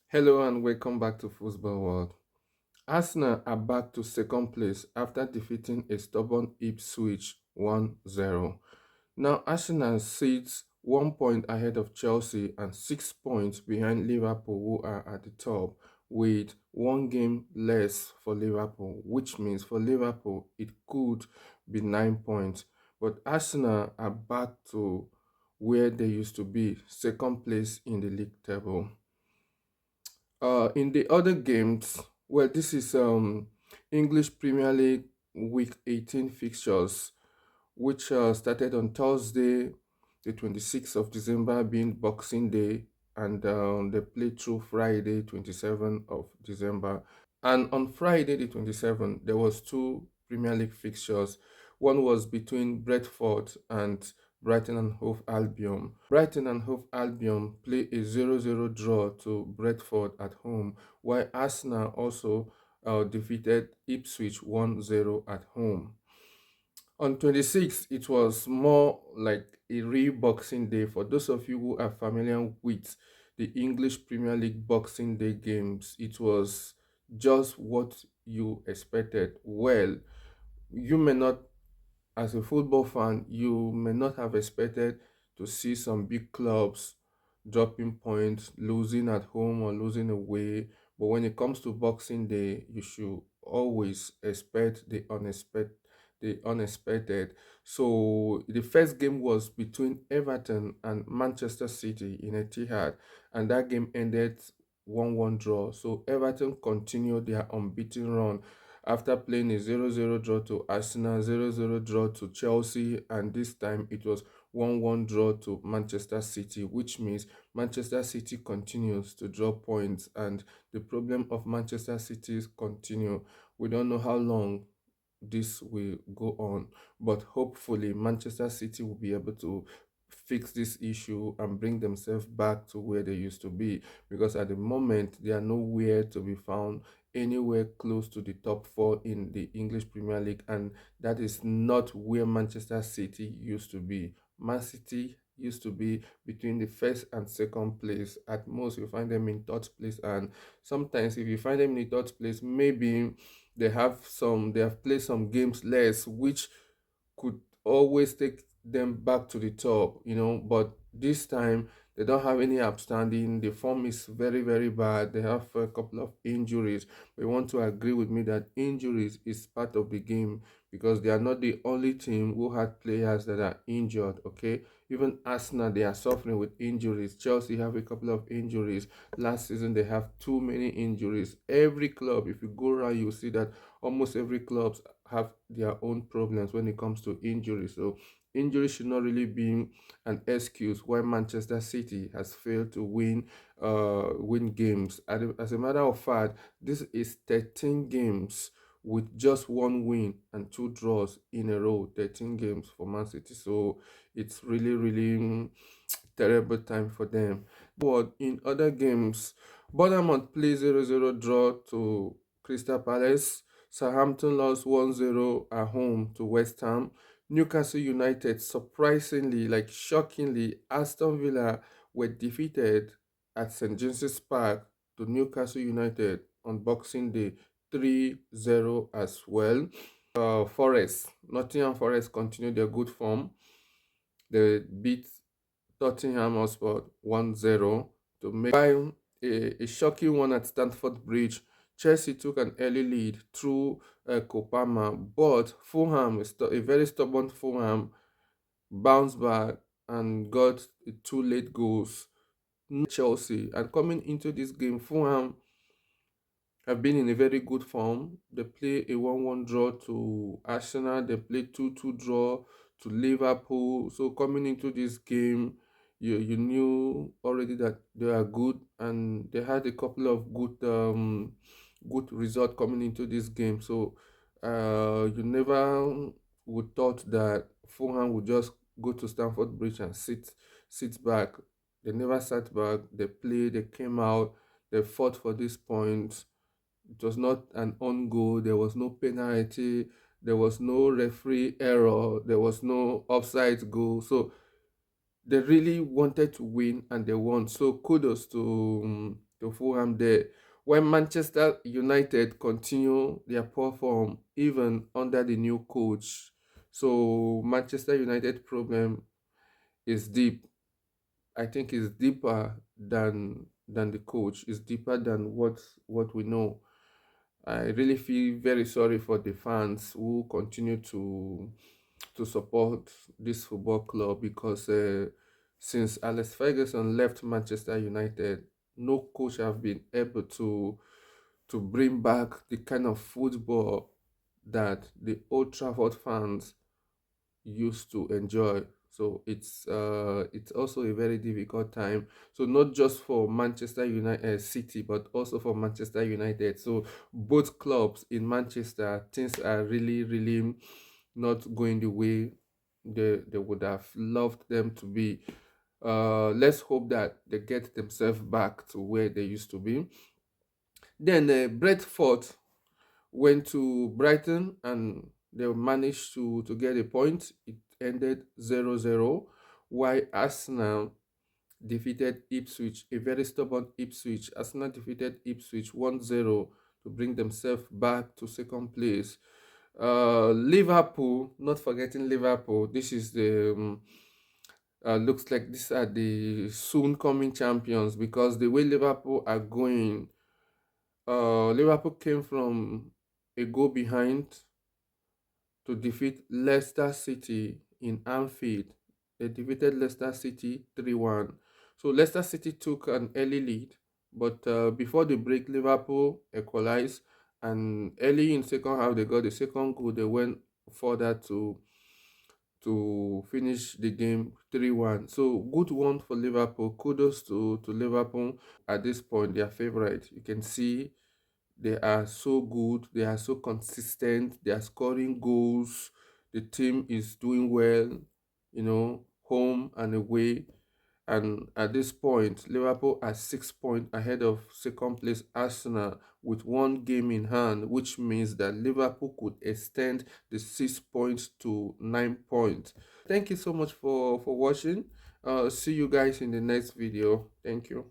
Hello and welcome back to Football World. Arsenal are back to second place after defeating a stubborn Ipswich 1-0. Now Arsenal sits 1 point ahead of Chelsea and 6 points behind Liverpool, who are at the top with one game less for Liverpool, which means for Liverpool it could be 9 points. But Arsenal are back to where they used to be, second place in the league table. In the other games, well, this is English Premier League Week 18 fixtures, which started on Thursday, the 26th of December, being Boxing Day, and they played through Friday, 27th of December. And on Friday, the 27th, there was two Premier League fixtures. One was between Brentford and Brighton and Hove Albion. Brighton and Hove Albion play a 0-0 draw to Brentford at home, while Arsenal also defeated Ipswich 1-0 at home. On 26th, it was more like a real Boxing Day. For those of you who are familiar with the English Premier League Boxing Day games, it was just what you expected. Well, you may not, as a football fan, you may not have expected to see some big clubs dropping points, losing at home or losing away. But when it comes to Boxing Day, you should always expect the unexpected. So the first game was between Everton and Manchester City in Etihad, and that game ended 1-1 draw. So Everton continued their unbeaten run after playing a 0-0 draw to Arsenal, 0-0 draw to Chelsea, and this time it was 1-1 draw to Manchester City, which means Manchester City continues to drop points, and the problem of Manchester City continue. We don't know how long this will go on, but hopefully Manchester City will be able to fix this issue and bring themselves back to where they used to be, because at the moment they are nowhere to be found anywhere close to the top four in the English Premier League, and that is not where Manchester City used to be. Man City used to be between the first and second place. At most, you find them in third place, and sometimes if you find them in the third place, maybe they have played some games less, which could always take them back to the top. But this time they don't have any outstanding. The form is very, very bad. They have a couple of injuries. But you want to agree with me that injuries is part of the game, because they are not the only team who had players that are injured. Okay, even Arsenal, they are suffering with injuries. Chelsea have a couple of injuries. Last season they have too many injuries. Every club, if you go around, you see that almost every club have their own problems when it comes to injury. So injury should not really be an excuse why Manchester City has failed to win games. As a matter of fact, this is 13 games with just one win and two draws in a row. 13 games for Man City. So it's really, really terrible time for them. But in other games, Bournemouth play 0-0 draw to Crystal Palace. Southampton lost 1-0 at home to West Ham. Newcastle United, surprisingly, like shockingly, Aston Villa were defeated at St. James's Park to Newcastle United on Boxing Day 3-0 as well. Nottingham Forest continued their good form. They beat Tottenham Hotspur 1-0 to make a shocking one at Stamford Bridge. Chelsea took an early lead through Kopama, but Fulham, a very stubborn Fulham, bounced back and got two late goals. Chelsea, and coming into this game, Fulham have been in a very good form. They play a 1-1 draw to Arsenal. They play 2-2 draw to Liverpool. So coming into this game, you knew already that they are good, and they had a couple of good result coming into this game. So you never would thought that Fulham would just go to Stamford Bridge and sit back. They never sat back. They played. They came out. They fought for these points. It was not an on goal. There was no penalty. There was no referee error. There was no offside goal. So They really wanted to win and they won. So kudos to Fulham there. When Manchester United continue their poor form even under the new coach, so Manchester United problem is deep. I think it's deeper than the coach. It's deeper than what we know. I really feel very sorry for the fans who continue to support this football club because since Alex Ferguson left Manchester United, no coach have been able to bring back the kind of football that the Old Trafford fans used to enjoy. So it's also a very difficult time. So not just for Manchester United City, but also for Manchester United. So both clubs in Manchester, things are really not going the way they would have loved them to be. Let's hope that they get themselves back to where they used to be. Then Brentford went to Brighton and they managed to get a point. It ended 0-0, while Arsenal defeated Ipswich, a very stubborn Ipswich. Arsenal defeated Ipswich 1-0 to bring themselves back to second place. Liverpool, not forgetting Liverpool, this is the looks like these are the soon coming champions because the way Liverpool are going, Liverpool came from a goal behind to defeat Leicester City in Anfield. They defeated Leicester City 3-1. So Leicester City took an early lead, but before the break, Liverpool equalized, and early in second half they got the second goal. They went further to finish the game 3-1. So good one for Liverpool. Kudos to Liverpool. At this point, they are favorite. You can see they are so good, they are so consistent, they are scoring goals, the team is doing well, home and away. And at this point, Liverpool are 6 points ahead of second place Arsenal with one game in hand, which means that Liverpool could extend the 6 points to 9 points. Thank you so much for watching. See you guys in the next video. Thank you.